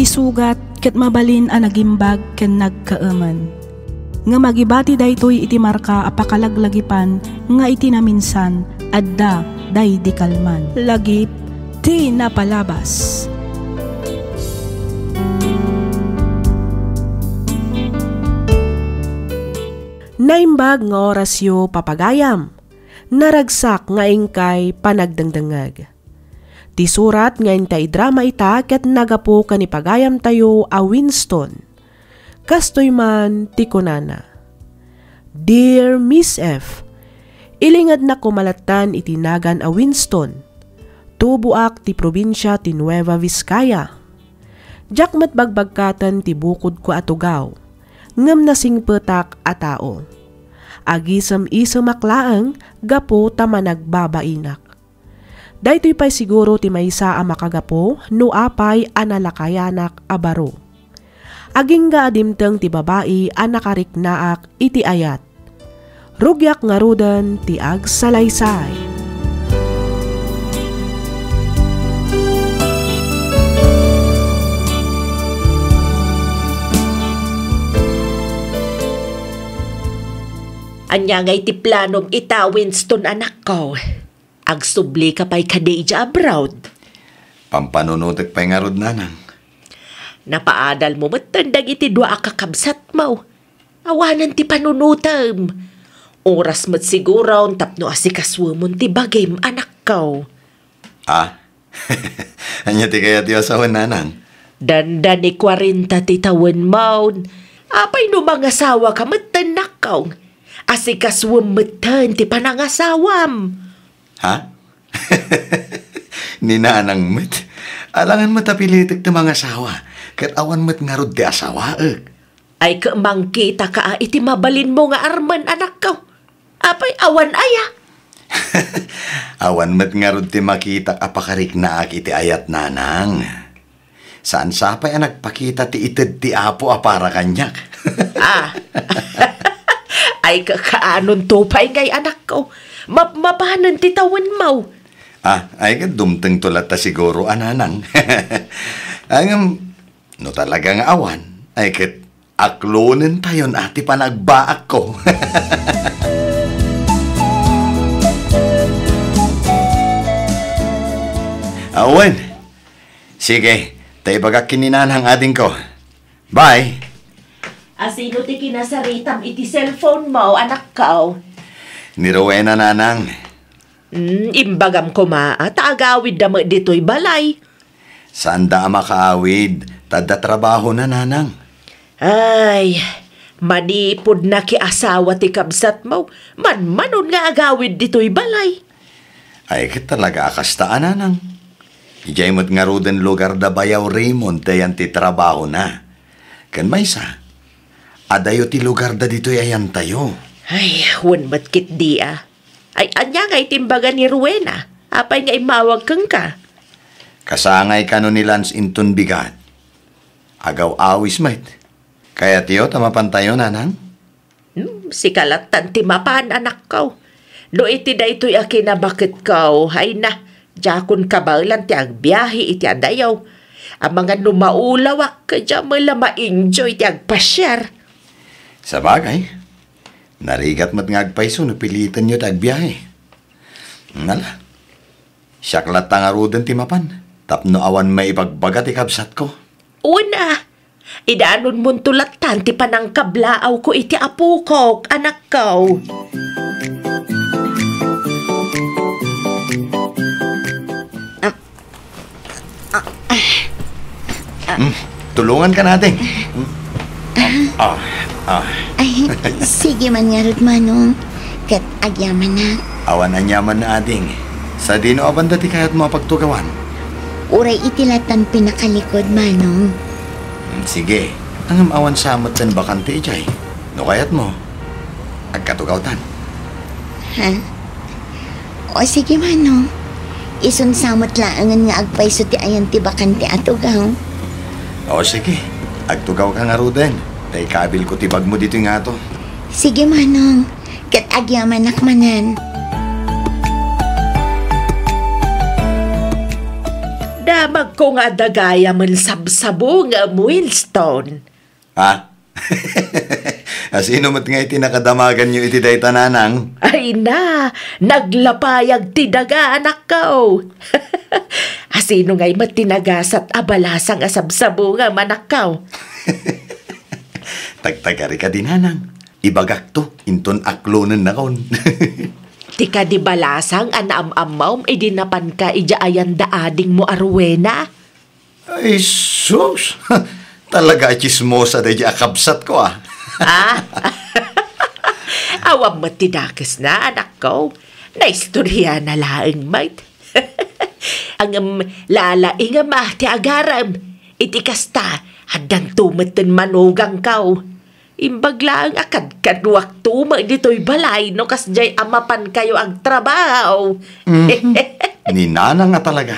isugat ket mabalin a nagimbag ken nagkaaman. Nga magibati daytoy iti marka a pakalaglagipan nga iti naminsan adda day di kalman. Lagip ti napalabas. Naimbag nga orasyo papagayam, naragsak nga ingkay panagdangdangag. Ti surat nga intay drama ita ket nagapo kanipagayam tayo a Winston. Kastoy man ti kunana. Dear Miss F, ilingad na kumalatan itinagan a Winston. Tubuak ti probinsya ti Nueva Vizcaya. Jakmat bagbagkatan ti bukod ko atugaw. Ngem nasing petak a tao. Agisam-isam aklaang gapo tama nagbabainak. Daytoy pa'y siguro ti maysa a makagapo no apay analakayanak a baro. Aging nga adimteng ti babae a nakariknaak iti ayat. Rugyak nga rudan ti agsalaysay. Anya ngay ti planom ita Winston anak ko. Agsubli ka pa'y kadeja abroad. Pampanunutek pa'y nga rod nanang. Napaadal mo matandang iti dua kakabsat mo. Awanan ti panunutam. Oras mat siguro tapno asikaswamon ti bagay anak ko. Ah? Anya ti kaya ti asawan nanang? Dandan ni 40 ti tawen mo. Apay no mga asawa ka matanak ko. Asikaswam matan ti panangasawam. Ha? Ni nanang met. Alangan matapilitik ti mga asawa. Kat awan met nga rod ti asawa. Ay kamang kita ka iti mabalin mo nga arman anak ko. Apay awan aya. Awan met nga rod ti makita apakarik na iti ayat nanang. Saan sapay ang nagpakita ti ited ti apo apara kanyak. Ay kakaanon tupay ngay anak ko. Mapanan ti tawan mo. Ay dumteng tulat ta siguro ananang. Ang no talagang awan. Ay kat aklonen tayon ati panagbaak ko. Awan. Sige, tayo baga kininanang ading ko. Bye. Asino ti kinasaritam iti cellphone mo, anak ko? Ni Rowena nanang. Imbagam ko taagawid damo dito'y balay. Saan da makaawid? Tada trabaho na nanang. Ay, manipod na ki asawa ti kabsat mo. Manon nga agawid dito'y balay. Ay, talaga akastaan nanang. Ijay mo't nga roden lugar da bayaw Raymond dayan ti trabaho na. Kan may sa. Adayo ti lugar da dito'y ayan tayo. Ay, wan matkit di Ay, anya nga itimbaga ni Rowena. Apay nga imawag kang ka. Kasangay ka no ni Lance Inton bigat. Agaw awis mait. Kaya tiyo tamapantayo nanang? Si kalatan ti mapan anak ko. No iti da ito'y akinabakit ko. Ay na, jakon kabalan ti agbiyahe iti adayaw. Ang mga numaulawak ka dyan mala ma-enjoy ti agpasyar. Sa bagay, narigat mat nga agpaiso no pilitan nyo tagbiyahe. Nala, siyaklat nga ruden ti mapan. Tapno awan may ibagbaga ti kabsat ko. Una, idaanon mong tulatan ti panang kablaaw ko iti apo ko, anak ko. Tulungan ka natin. Ay, sige man nga rod manong. Kat agyaman na. Awan na nyaman na ading. Sa dino abanda ti kayat mo pagtugawan. Uray itilatan pinakalikod manong. Sige, ang awan samot tan bakante ijay. No kayat mo. Agkatugawtan. Ha? O sige manong. Isun samot laangan nga agpaiso ti ayan ti bakante atugaw. O sige, agtugaw ka nga ruden. Tay kabil ko tibag mo dito nga to. Sige manong, kat agyaman nakmanan. Damag ko nga dagaya man sabsabo nga Wilstone. Ha? Sino mat nga iti nakadamagan nyo iti day tananang? Ay na, naglapayag ti daga anak ko. Asino nga'y matinagasat abalasang asabsabo nga manakaw. Tagtagari ka dinanang. Ibagak to, inton aklonen na kon. Tika di balasang anam-amaw idinapan ka ijaayan daading mo arwena. Ay, sus! Talaga chismosa da akabsat ko ah. Awam matidakes na anak ko. Naistorya na laeng mate. Ang lalaing ti agaram. Iti kasta, hadang tumatan manugang kao. Imbag lang akad kadwak tuma dito'y balay no kasjay amapan kayo ang trabaho. Ninana nga talaga.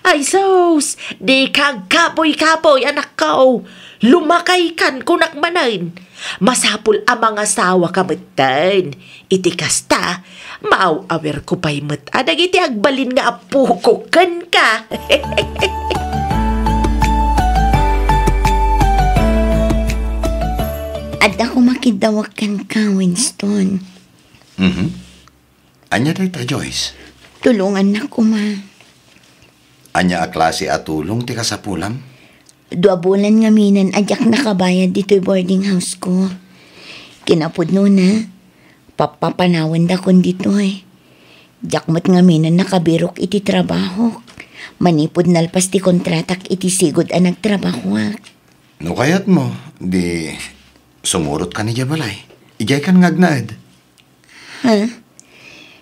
Ay sos, di kag kapoy-kapoy anak ko. Lumakay kan kunak manan. Masapul ang mga asawa kamatan. Iti kasta, maaw-awer ko pa'y matadag iti agbalin nga apuko kan ka. At ako makidawakan ka, Winston. Anya day ta, Joyce? Tulungan na ko, ma. Anya a klase at tulong ti kasapulam? 2 bulan nga minan adyak nakabayad dito'y boarding house ko. Kinapod no na. Papapanawan da kon dito'y. Jakmat nga minan nakabirok iti trabaho. Manipod nalpas ti kontratak iti sigod ang nagtrabaho. No kayat mo, di sumurot ka ni Jabalay. Ijay kan ngagnaed. Ha?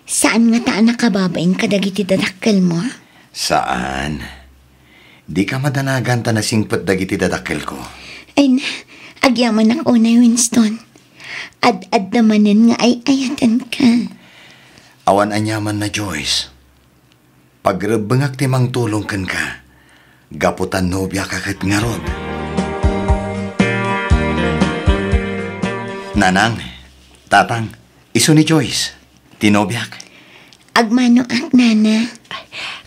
Saan nga taan nakababain kadag iti dadakkel mo? Saan? Di ka madanagan ta na singpet dagiti dadakkel ko. Ay na, agyaman ako na Winston. Ad-ad namanin nga ay ayatan ka. Awan anyaman na Joyce. Pagrebengak timang tulong kan ka. Gaputan nobya kakit nga rod. Nanang, tatang, iso ni Joyce. Tinobyak. Agmano ak nana.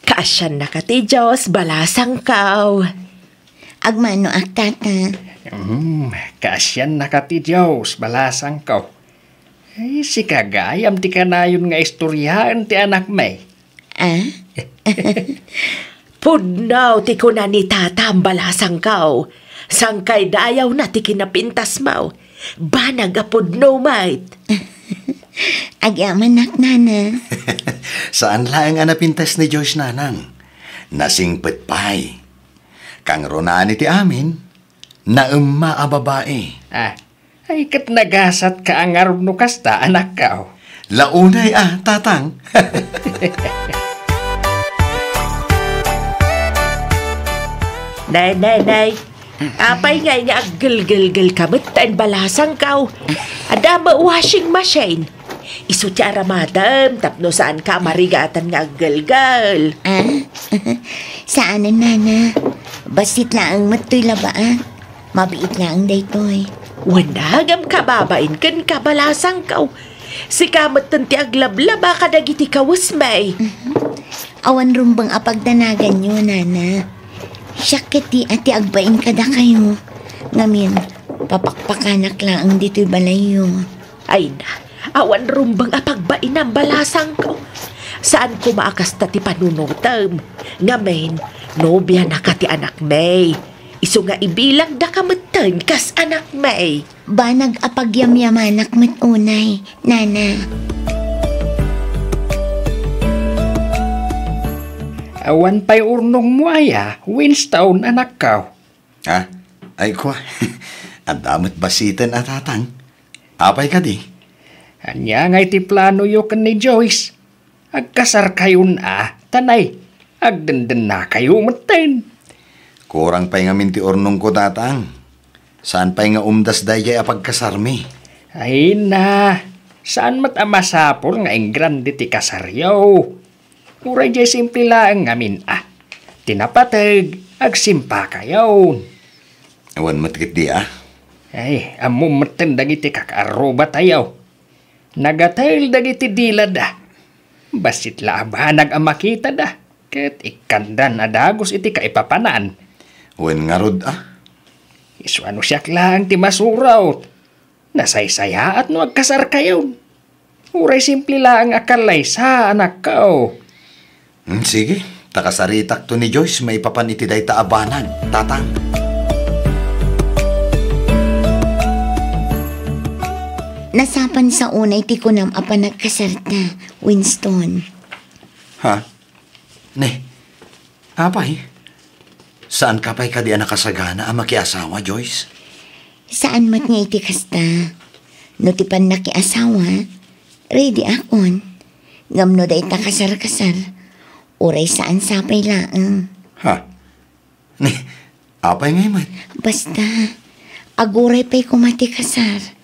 Kaasyan na ka ti Diyos, balasang kaw. Agmano ak tata. Kaasyan na ka ti Diyos, balasang ko. Ay, si kagayam ti kanayon nga istoryahan ti anak may. Pudnaw ti ko na ni tata ang balasang kaw. Sangkay dayaw na ti kinapintas mo. Banag a pudnaw mate. Agyaman ak nana. Saan lang ang napintas ni Joyce nanang? Nasingpet pay. Kang ronaan iti amin, na a babae. Ay kat nagasat ka ang arno kasta anak ka. Launay tatang. Nay. Apay nga niya aggal-gal kamit tain balasang kaw. Adama washing machine. Isu ti aramadam, tapno saan ka marigatan nga aggal-gal. Saan nana? Basit lang matoy labaan. Mabiit lang daytoy. Wanagam kababain kan kabalasang kaw. Si kamat ti aglablaba kadagiti kawas may. Awan rumbang apagdanagan nyo, nana. Syakiti ati agbain kada kayo. Ngamin, papakpakanak lang dito'y balayo. Ay na, awan rumbang apagbain ang balasang ko. Saan ko maakasta ti panunutam? Ngamin, nobya na ka ti anak may. Isu nga ibilang da kamatan kas anak may. Banag apagyamyamanak matunay, nana. Awan pa'y urnong mo aya, Winston anak ka. Ay ko, ang damit basitan at tatang. Apay ka di? Anya nga iti plano yo kan ni Joyce. Agkasar kayo na, tanay. Agdandan na kayo matin. Kurang pa'y nga minti urnong ko tatang. Saan pa'y nga umdas dayay apagkasarmi? Ay na, saan matamasapol nga ang grande ti kasaryaw? Uray jay simple lang ngamin tinapatag, agsimpa kayaw. Awan matikit di Ay, amo matan dagiti kakaroba tayaw. Nagatayl dagiti dila da. Basit laabanag ang makita da. Ket ikandan adagos iti kaipapanan. Wen nga rod Isuano siyak lang ti masuraw. Nasaysaya at no agkasar kayo. Uray simple lang akalay sa anak kao. Sige, takasaritak to ni Joyce may papan iti day taabanan, tatang. Nasapan sa unay ti kunam apa nagkasarta, Winston. Ha? Ne, apay? Saan ka pa'y kadi nakasagana ang makiasawa, Joyce? Saan mat nga iti kasta? No ti pan nakiasawa, ready akon. Ngamno day ta kasar-kasar. Uray saan sapay laang. Ha? Ne, apay ngay mat? Basta, aguray pa'y kumati kasar.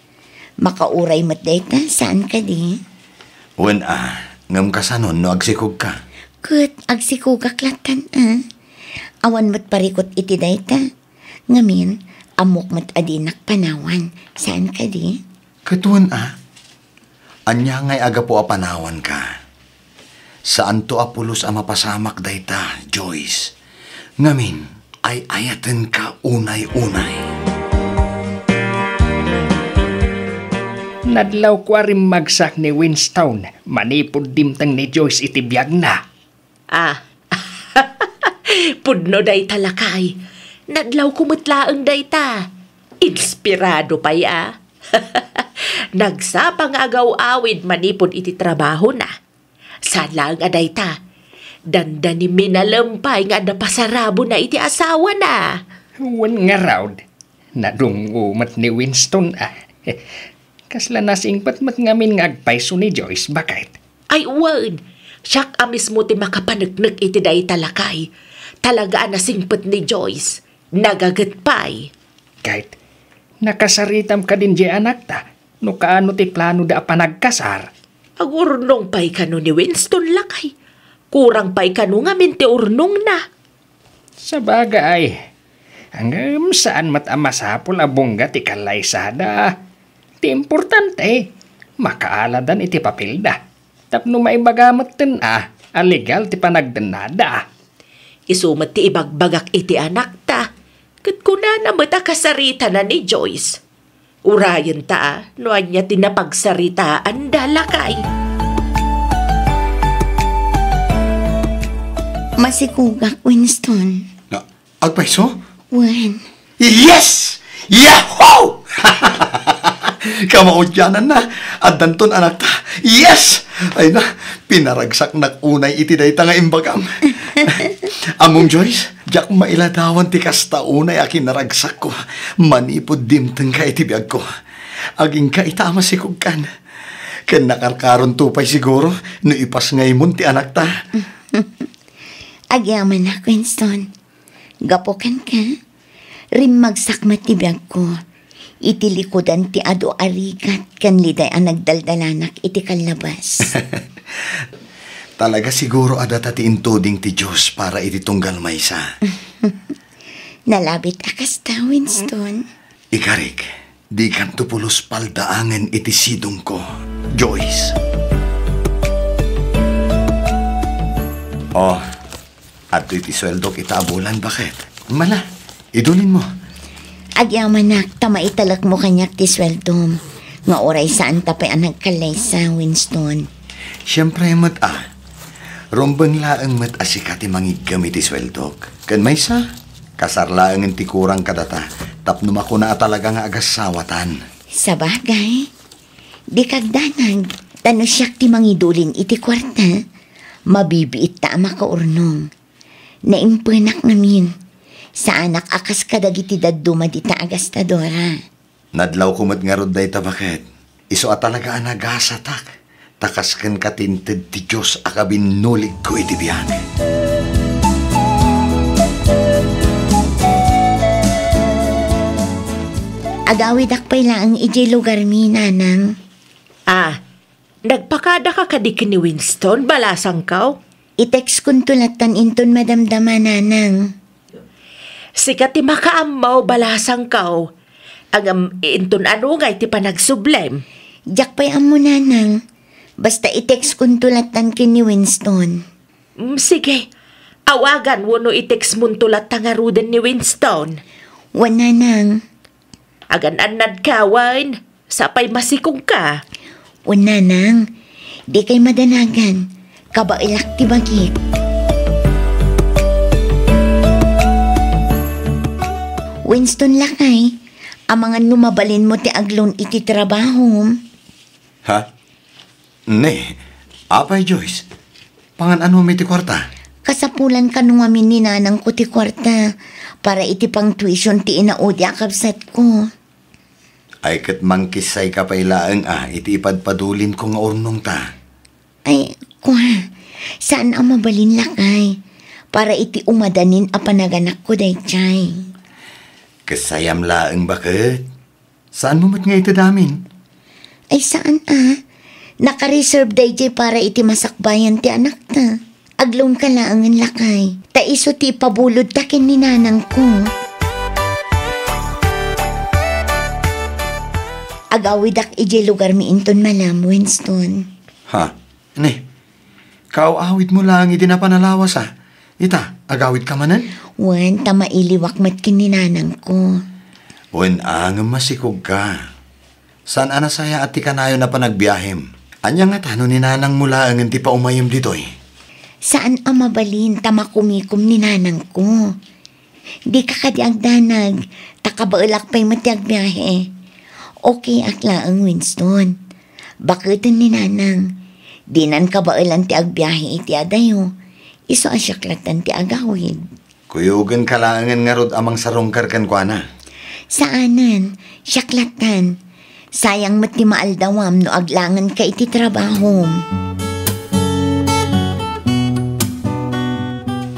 Makauray mat day ta, saan ka di? Wen ngam ka sa nun no agsikog ka. Kut, agsikugak latan Awan mat parikot iti day ta. Ngamin, amok mat adinak panawan. Saan ka di? Katuan anya ngay aga po apanawan ka. Saan to apulos ang mapasamak dayta, Joyce? Ngamin, ay ayaten ka unay-unay. Nadlaw ko rin magsak ni Winston. Manipod dimtang ni Joyce iti biyag na. Pudno day talakay. Nadlaw kumutlaang day ta. Inspirado pa'y Nagsapang agaw-awid manipod iti trabaho na. Salang aday ta. Danda ni minalampay nga napasarabo na iti asawa na. Wan nga raw. Nadungumat ni Winston Kasla nasingpat mat ngamin nga agpaiso ni Joyce, bakit? Ay, wan. Siyak mismo ti makapanagnak iti day talakay. Talagaan nasingpat ni Joyce. Nagagatpay. Kahit nakasaritam ka din di anak ta, no kaano ti plano da pa nagkasar. Agurnong pa'y kano ni Winston lakay. Kurang pa'y kano nga minti urnong na. Sa bagay, hanggang saan matamasapol abongga ti kalaysada. Ti importante, makaaladan iti papel da. Tapno maibagamat tin alegal ti panagdanada. Isumat ti ibagbagak iti anak ta. Kat kuna na matakasarita na ni Joyce. Urayan ta no anya tinapagsaritaan dalakay. Masikugak, Winston. Agpaiso? Wan. Yes! Yahoo! Kamaudyanan na. At danton anak ta. Yes! Ay na, pinaragsak na unay iti dayta nga imbagam. Among Joyce, jak mailadawan ti kasta unay akin naragsak ko. Manipod dimteng ka iti biyag ko. Aging ka itama si kugkan. Ken nakarkaron tupay siguro, no ipas ngaymon ti anak ta. Agyaman na, Winston. Gapokan ka. Rimagsak matibiyag ko. Iti likodan ti ado arigat kan liday ang nagdaldalanak iti kalabas. Talaga siguro ada ti intuding ti Diyos para iti tunggal maysa. Nalabit akas ta, Winston. Ikarik, di kan tupulos paldaangan iti sidong ko, Joyce. At iti sweldo kita abulan, bakit? Mala, idunin mo. Agyaman na, tamaitalak mo kanyak ti sweldom. Nga oray saan tapay ang nagkalay sa Winston. Siyempre, rumbang laang asikat ti mangigam iti sweldok. Kan may kasarlaang ti kurang kadata. Tapno ako na talaga nga agasawatan. Sa bagay, di kagdanag, tano siyak ti mangidulin iti kwarta. Mabibiit ta makaurnong. Naimpunak namin. Sa anak akas kadagiti daduma di ta agastadora. Nadlaw kumat nga rod day bakit? Iso talaga anagasatak. Takas kan katinted ti Diyos akabinulig ko iti biyan. Agawid akpay lang iti lugar mi, nanang. Nagpakada ka kadik ni Winston, balasang kaw? I-text kun tulatan inton madamdama, nanang. Sikat ti makaamaw balasang kaw. Ang inton ano nga iti panagsublem. Diyak pa'y amo, nanang. Basta i-text kun tulatan kin ni Winston. Sige, Awagan wano i-text mo tulat tangarudan ni Winston. Wala nang. Agan-anad ka, Wine. Sapay masikog ka. Wala nang. Di kay madanagan. Kabailak ti bagit. Winston lakay. Amangan lumabalin mo ti aglon iti trabaho. Ha? Ne, apay Joyce. Pangan ano may ti kwarta? Kasapulan ka nung amin ni nanang ko ti kwarta para iti pang tuition ti inaudi akabsat ko. Ay kat mangkisay ka pa ilaang iti ipadpadulin ko nga urnong ta. Ay, kuha, saan ang mabalin lakay para iti umadanin a panaganak ko day chay. Kasayam laang bakit? Saan mo mat nga ito damin? Ay saan naka-reserve day jay para iti masakbayan ti anak ta. Aglon ka laangan lakay. Taiso ti pabulod takin ni nanang ko. Agawidak ije lugar mi inton malam, Winston. Ha? Ne, kaawawit mo lang iti napanalawas Ita, agawit ka manan? Wan, tamailiwak mat kin ni nanang ko. Wan, ang masikog ka. Saan anasaya at ti kanayo na panagbiyahem? Anya nga tano ni nanang mula ang ti pa umayom ditoy? Saan ang mabalin tamakumikom ni nanang ko? Di ka kadiagdanag, takabaulak pa'y matiag biyahe. Okay akla ang Winston. Bakitin ni nanang, dinan kabaulan ti agbiyahe iti adayo. Iso asyaklatan ti agawid. Kuyugan kalangan nga rod amang sarongkar kan kwa na. Saanan, syaklatan. Sayang mat ti maaldawam no aglangan ka iti trabaho.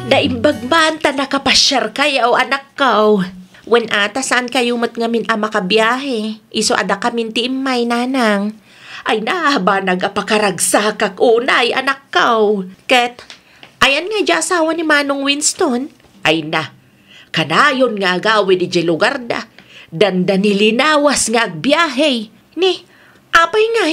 Daimbagban ta nakapasyar kayo, anak ko. Wen ata saan kayo mat ngamin ama kabiyahe. Iso ada kamin ti imay nanang. Ay nahaba nagapakaragsak unay, anak ko. Ket, ayan nga di asawa ni Manong Winston. Ay na, kanayon nga agawid di lugar da. Danda nilinawas nga agbiyahe. Ni, apay nga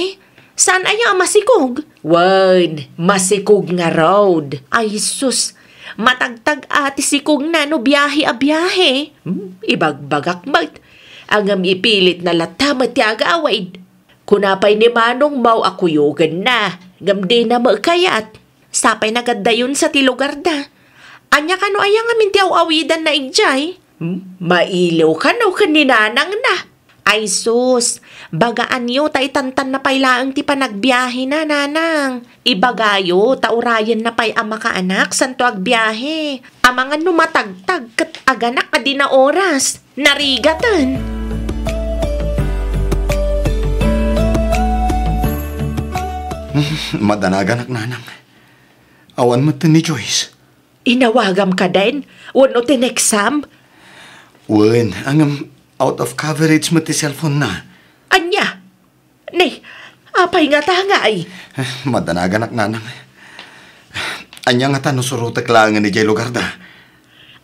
saan aya masikog? Wan, masikog nga road. Ay sus, matagtag ati sikog na no biyahe a biyahe. Ibagbagak mat. Angam ipilit na latamat ti agawid. Kunapay ni Manong mau akuyugan na. Gamdi na makayat. Sapay nagadayon sa tilugar da. Anya ka no ayang amin ti awidan na igjay. Mailaw ka no kaninanang na. Ay sus, bagaan yo ta itantan na pailaang ti panagbiyahe na nanang. Ibagayo ta urayan na pay ama ka anak santo agbiyahe. Amangan no matagtag kat aganak ka di na oras. Narigatan. Madanaganak nanang. Awan mo ni Joyce. Inawagam ka din? Wano tinexam? Wan, ang out of coverage mo ti cellphone na. Anya? Ni, apay nga tangay. Madanaganak nanang. Anya nga tano surutak lang ni Jay lugar da.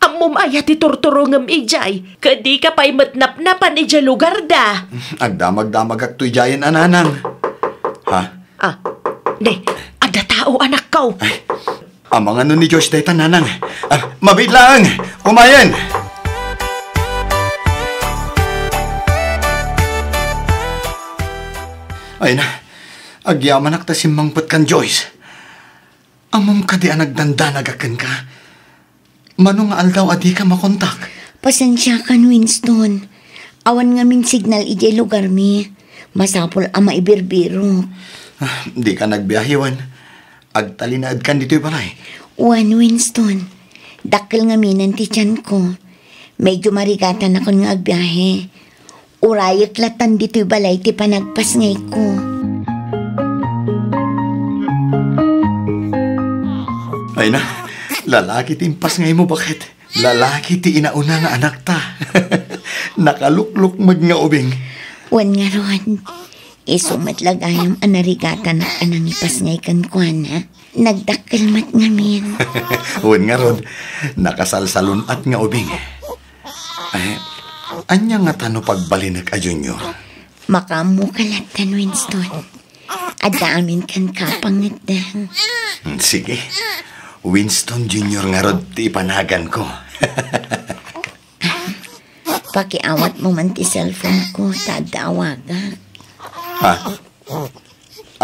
Amom ayat iturturungam ijay. Kadi ka pa'y matnap-napan ijay lugar da. Agdamag-damag ak tuy jayan ananang. Ha? Ni, ada tao anak ko. Ay, amang ano ni Joyce day tananang. Mabit lang! Umayan! Ay na, agyaman ak ta simmangpat kan Joyce. Amom ka di nagdandanagakan ka. Manong aldaw adi ka makontak. Pasensya kan Winston. Awan nga min signal ijay lugar mi. Masapol ama ibirbiro. Di ka nagbiyahiwan. Agtalinaad kan dito'y balay. Wan Winston. Dakil nga minan ti tiyan ko. Medyo marigatan ako nga agbiyahe. Urayak latan dito'y balay ti panagpas ngay ko. Ay na, lalaki ti impas ngay mo bakit? Lalaki ti inauna nga anak ta. Nakalukluk mag nga ubing. Wan nga ron. Isumatlagayam anarigatan na anang ipas ngay kan kuana. Nagdakil mat ngamin. Wan nga ron, nakasalsalun at nga ubing. Ay, anya nga tano pagbalinag a junior? Makamu kalatan Winston. Ada amin kan kapangit dang. Sige, Winston Jr. nga rod ti ipanagan ko. Pakiawat mo man ti cellphone ko, tadawagak. Ha?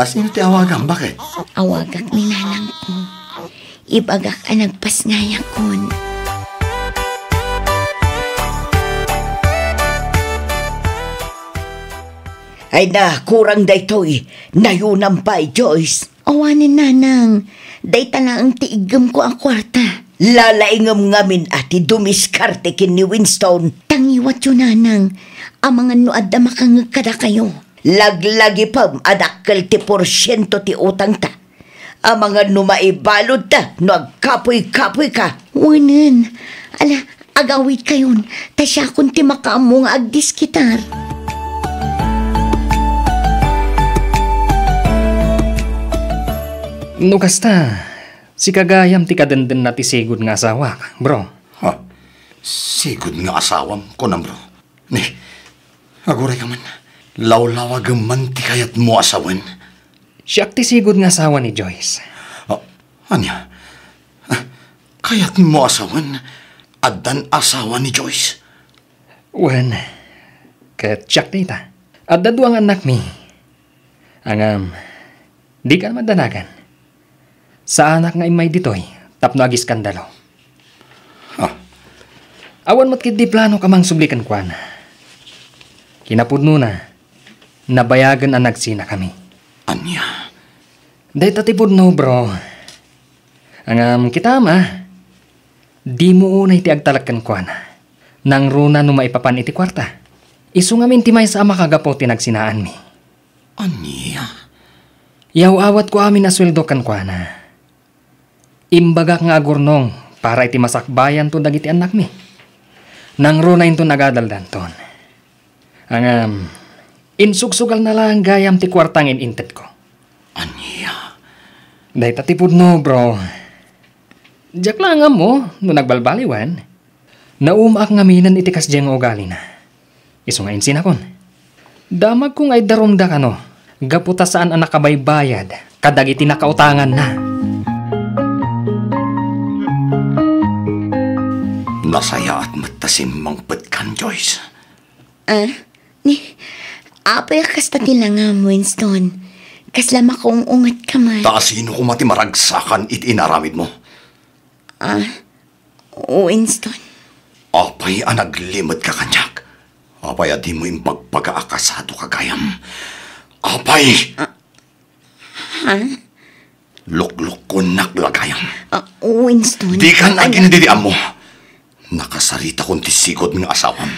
Sino ti awagan? Bakit? Awagak ni nanang ko. Ibagak ang nagpasngaya kon. Ay na, kurang daytoy. Nayunampay, Joyce. Awanin nanang, dayta na ang tiigam ko ang kwarta. Lalaingam ngamin ati dumiskarte kin ni Winston. Tangiwat yun nanang, ang mga nuad na makangagkada kayo. Laglagi pam adakkel ti porsyento ti utang ta. Ang mga numaibalod ta, no agkapoy-kapoy ka. Wanan, ala, agawit kayon, ta siya kung ti makaamong agdiskitar. No kasta, si kagayam ti kadenden na ti sigod nga asawa, bro. Ha? Sigod nga asawam ko na, bro. Ni, aguray ka man. Lawlawag man ti kayat mo asawan. Siya ti sigod nga asawa ni Joyce. Anya? Kayat mo asawan? Adan asawa ni Joyce? Wen, kat siya ta. At daduang anak mi. Di ka madanagan. Sa anak nga imay ditoy, tapno agi skandalo. Awan mo't kit di plano kamang sublikan kwan. Kinapudno na, nabayagan ang nagsina kami. Anya? Dahil tatipudno, bro. Kita ma, di mo unay ti agtalagkan kwan. Nang runa no maipapan iti kwarta. Isu ngamin ti may sa makagapo ti nagsinaan mi. Anya? Yaw awat ko amin asweldo kan kwana. Imbagak nga agurnong para iti masakbayan to dagiti anak mi. Nang runa into nagadaldan ton. Insugsugal na lang gayam ti kwartang inintet ko. Anya? Dahil tatipod no, bro. Diyak lang mo, no nagbalbaliwan. Naumaak nga minan iti kasdyang ugali na. Iso nga insin akon. Damag kong ay darumda ka no. Gaputa saan ang nakabaybayad, kadagiti nakautangan na. Nasaya at matasim mang petkan, Joyce. Apay kasta tilangam, Winston. Kaslama kong ungat ka man. Taasino ko mati maragsakan iti inaramid mo? Winston. Apay ang naglimod ka kanyak. Apay adi mo yung pagpagaakasado kagayam. Apay! Lukluk ko naglagayam. Winston. Di ka nagindidiam mo. Nakasarita kong tisigod ng asawam.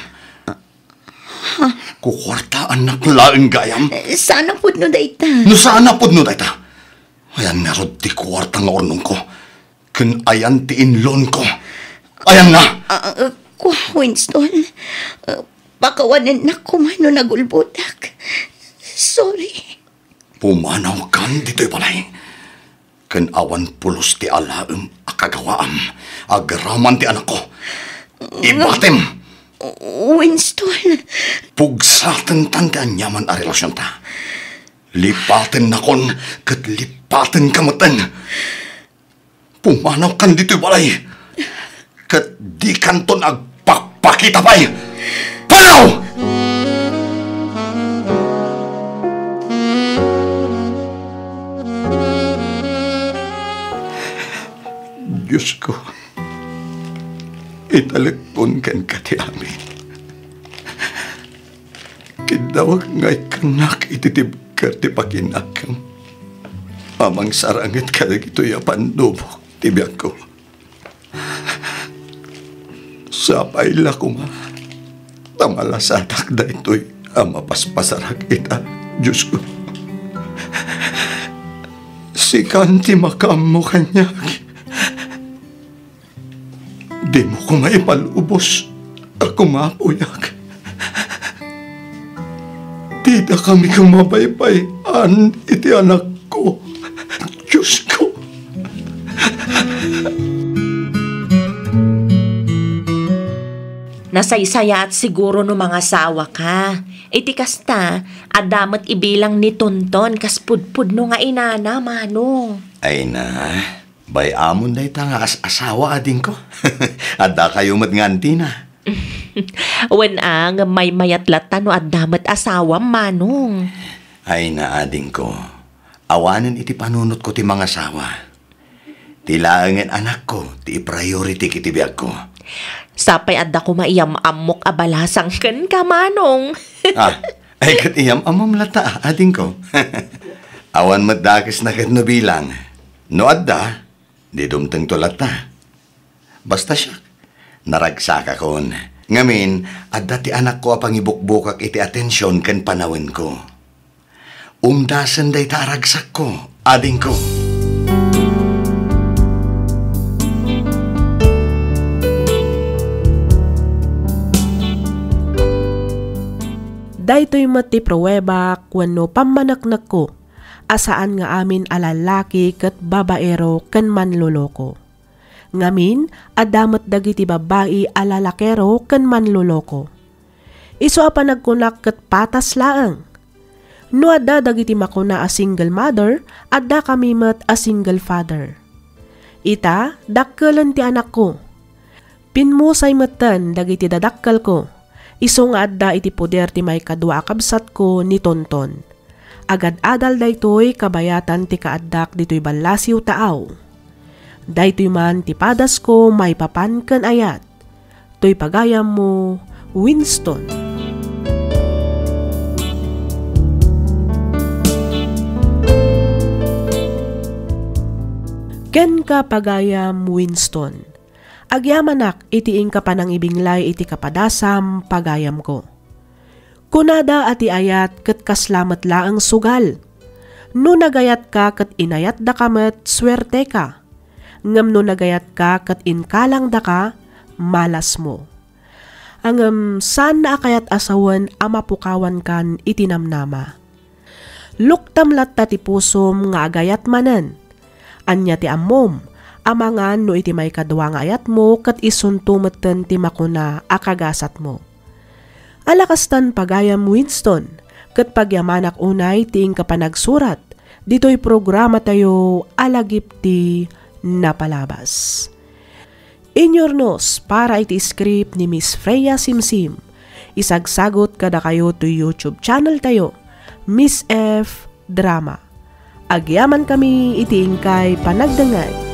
Kukwartaan naklaang gayam. Sana pud no dayta. No sana pud no dayta. Ayan narod ti kwarta nga ornong ko. Kun ayan ti inlon ko. Ayan na. Winston. Pakawanan na ko man no nagulbutak. Sorry. Pumanaw kan dito'y balay. Kun awan pulos ti alaam akagawaam. Agraman ti anak ko. Ibatim. Winston. Pugsaten tandaan yaman a relasyon ta. Lipaten na kon, kat lipaten kamatan. Pumanaw kan dito'y balay. Kat di kanton agpakpakita pa'y. Panaw! Diyos ko, italagpon kan kati amin. Kidawag nga'y kanak ititib ka ti pakinakam. Amang sarangit ka na ito'y apandubok tibiyag ko. Sapay la kuma, tamalasadak da ito'y amapaspasarak ita, Diyos ko. Si kanti makam mo kanyak. Di mo ko maipalubos. Ako mapuyak. Di na kami kumabaybayan iti anak ko. Diyos ko. Nasaysaya at siguro no mga asawa ka. Iti kasta, adamat ibilang ni Tonton kas pudpud no nga inana, manong. Ay na, Bay amon day ta nga asawa ading ko. Adda kayo mat nganti na. Wen ang may mayatlatan no at damat asawa manong. Ay na ading ko. Awanan iti panunot ko ti mga asawa. Tilaangan anak ko, ti priority kiti biyag ko. Sapay adda ko maiyam amok abalasang ken ka manong. Ay kat iyam amam lata ading ko. Awan madakis na kat no bilang. No adda, di dumteng to lata. Basta siya, naragsaka kon. Ngamin, adda ti anak ko apang ibukbukak iti atensyon ken panawin ko. Umdasan day taragsak ko, ading ko. Daytoy mati pruweba wenno pamanaknak ko, asaan nga amin alalaki ket babaero ken manloloko. Ngamin, adamat dagiti babae alalakero ken manloloko. Isu a panagkunak ket patas laeng. No adda dagiti makuna a single mother, adda kami met a single father. Ita, dakkelan ti anak ko. Pinmusay metten dagiti dadakkel ko. Isu nga adda iti poder ti may kadua kabsat ko ni Tonton. Agad-adal daytoy kabayatan ti kaaddak ditoy balasiw taaw. Daytoy man ti padas ko may papan ken ayat. Toy pagayam mo, Winston. Ken ka pagayam Winston. Agyamanak itiing ka panang ibinglay iti kapadasam pagayam ko. Kunada ati ayat ket kaslamet laeng sugal. No nagayat ka ket inayat da kamet swerte ka. Ngem no nagayat ka ket inkalang da ka, malas mo. Angem saan na akayat asawen amapukawan kan itinamnama. Luktam latta ti pusom nga agayat manen. Anya ti ammom, amangan no iti may kadwa nga ayat mo ket isuntumeten ti makuna akagasat mo. Alakastan pagayam Winston, ket pagyamanak unay tiing kapanagsurat, dito'y programa tayo alagip ti napalabas. Inyornos para iti script ni Miss Freya Simsim. Isagsagot kada kayo to YouTube channel tayo, Miss F Drama. Agyaman kami itiing kay panagdangay.